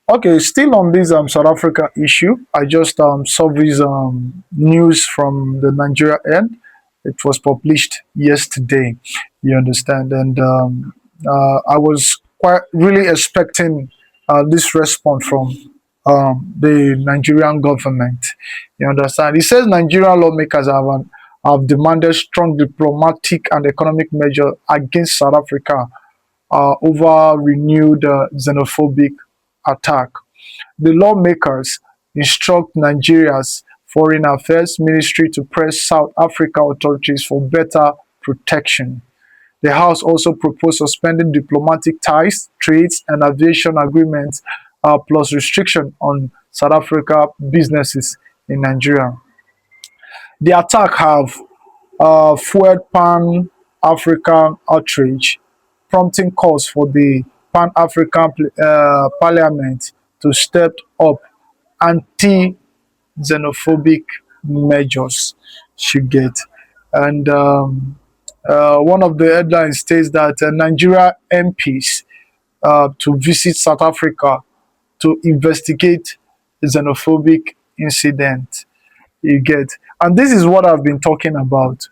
Okay, still on this South Africa issue, I just saw this news from the Nigeria end. It was published yesterday. You understand, and I was quite really expecting this response from the Nigerian government. You understand? It says Nigerian lawmakers have demanded strong diplomatic and economic measures against South Africa over renewed xenophobic attack. The lawmakers instruct Nigeria's Foreign Affairs Ministry to press South Africa authorities for better protection. The House also proposed suspending diplomatic ties, trades, and aviation agreements, plus restriction on South Africa businesses in Nigeria. The attack have fueled Pan-African outrage, prompting calls for the Pan-African Parliament to step up anti-xenophobic measures should get. And one of the headlines states that Nigeria MPs to visit South Africa to investigate xenophobic incident. You get, and this is what I've been talking about.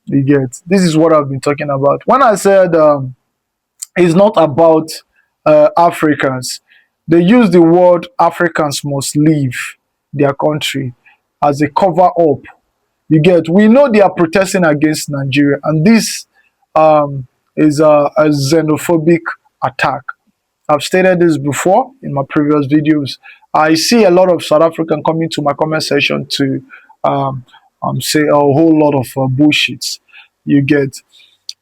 You get, this is what I've been talking about. When I said it's not about Africans, they use the word Africans must leave their country as a cover up. You get, we know they are protesting against Nigeria, and this is a xenophobic attack. I've stated this before in my previous videos. I see a lot of South African coming to my comment section to say a whole lot of bullshits. You get.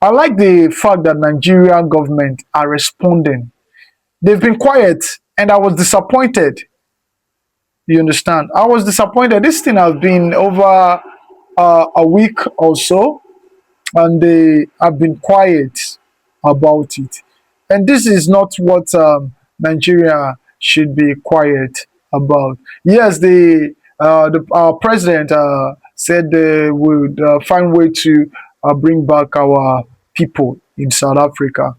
I like the fact that Nigerian government are responding. They've been quiet, and I was disappointed. You understand? I was disappointed. This thing has been over a week or so, and they have been quiet about it. And this is not what Nigeria should be quiet about. Yes, our president said they would find way to bring back our people in South Africa,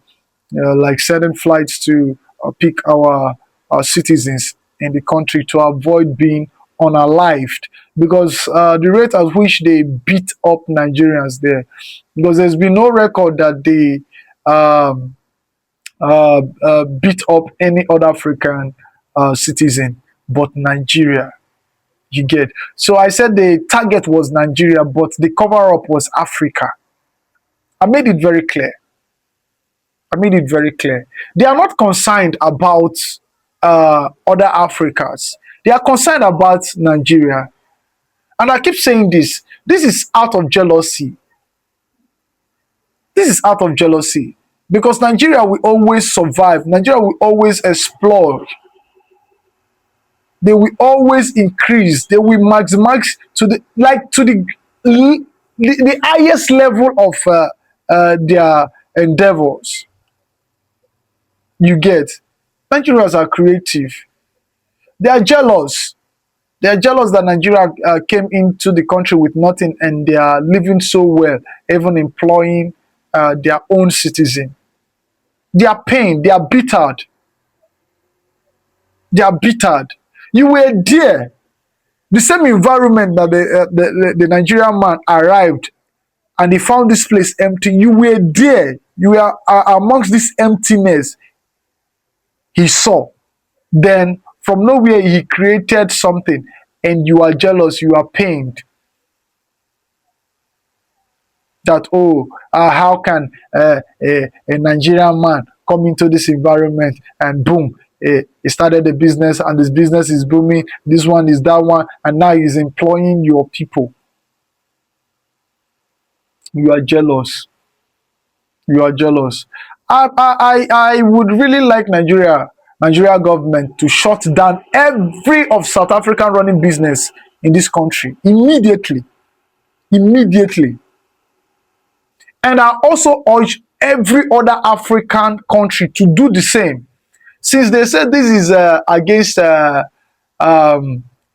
like sending flights to pick our citizens in the country to avoid being unalived, because the rate at which they beat up Nigerians there, because there's been no record that they beat up any other African citizen but Nigeria. You get. So I said the target was Nigeria, but the cover up was Africa. I made it very clear. I made it very clear. They are not concerned about other Africans. They are concerned about Nigeria. And I keep saying this. This is out of jealousy. This is out of jealousy. Because Nigeria will always survive. Nigeria will always explore. They will always increase. They will maximize to the highest level of their endeavors. You get. Nigerians are creative. They are jealous. They are jealous that Nigeria came into the country with nothing, and they are living so well, even employing their own citizen. They are pained. They are bittered. They are bittered. You were there. The same environment that the Nigerian man arrived and he found this place empty. You were there. You were amongst this emptiness he saw. Then from nowhere he created something, and you are jealous. You are pained. That how can a Nigerian man come into this environment and boom, he started a business and this business is booming. This one is that one, and now he's employing your people. You are jealous. You are jealous. I would really like Nigeria government to shut down every of South African running business in this country immediately. Immediately. And I also urge every other African country to do the same. Since they said this is against the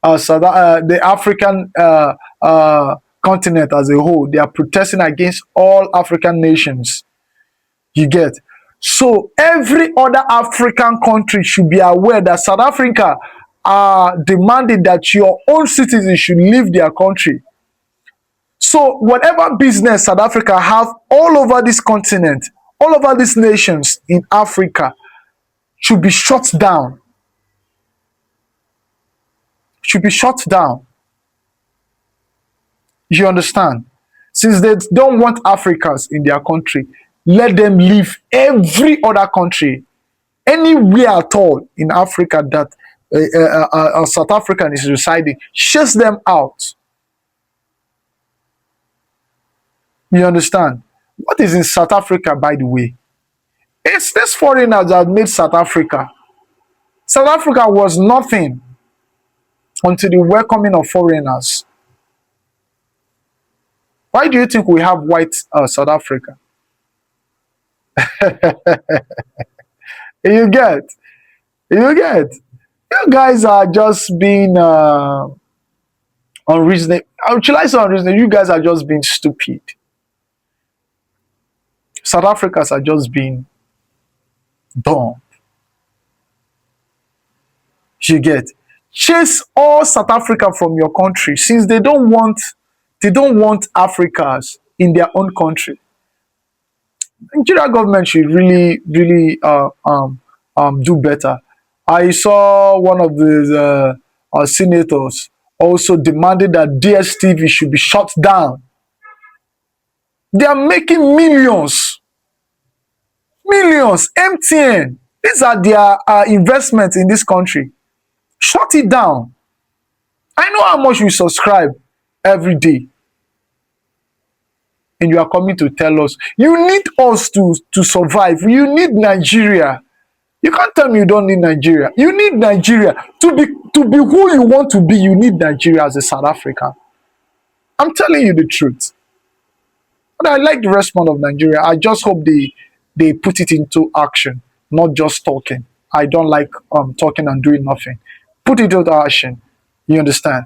African continent as a whole, they are protesting against all African nations. You get. So every other African country should be aware that South Africa are demanding that your own citizens should leave their country. So whatever business South Africa have all over this continent, all over these nations in Africa should be shut down. Should be shut down. You understand? Since they don't want Africans in their country, let them leave every other country, anywhere at all in Africa that a South African is residing, chase them out. You understand? What is in South Africa, by the way? It's this foreigners that made South Africa. South Africa was nothing until the welcoming of foreigners. Why do you think we have white South Africa? You get, you get. You guys are just being unreasonable. Should I say unreasonable? You guys are just being stupid. South Africans are just being dumb. You get. Chase all South Africa from your country since they don't want Africans in their own country. Nigeria government should really, really do better. I saw one of the senators also demanded that DSTV should be shut down. They are making millions, millions. MTN. These are their investments in this country. Shut it down. I know how much you subscribe every day, and you are coming to tell us you need us to survive. You need Nigeria. You can't tell me you don't need Nigeria. You need Nigeria to be who you want to be. You need Nigeria as a South African. I'm telling you the truth. But I like the response of Nigeria. I just hope they put it into action, not just talking. I don't like talking and doing nothing. Put it into action. You understand?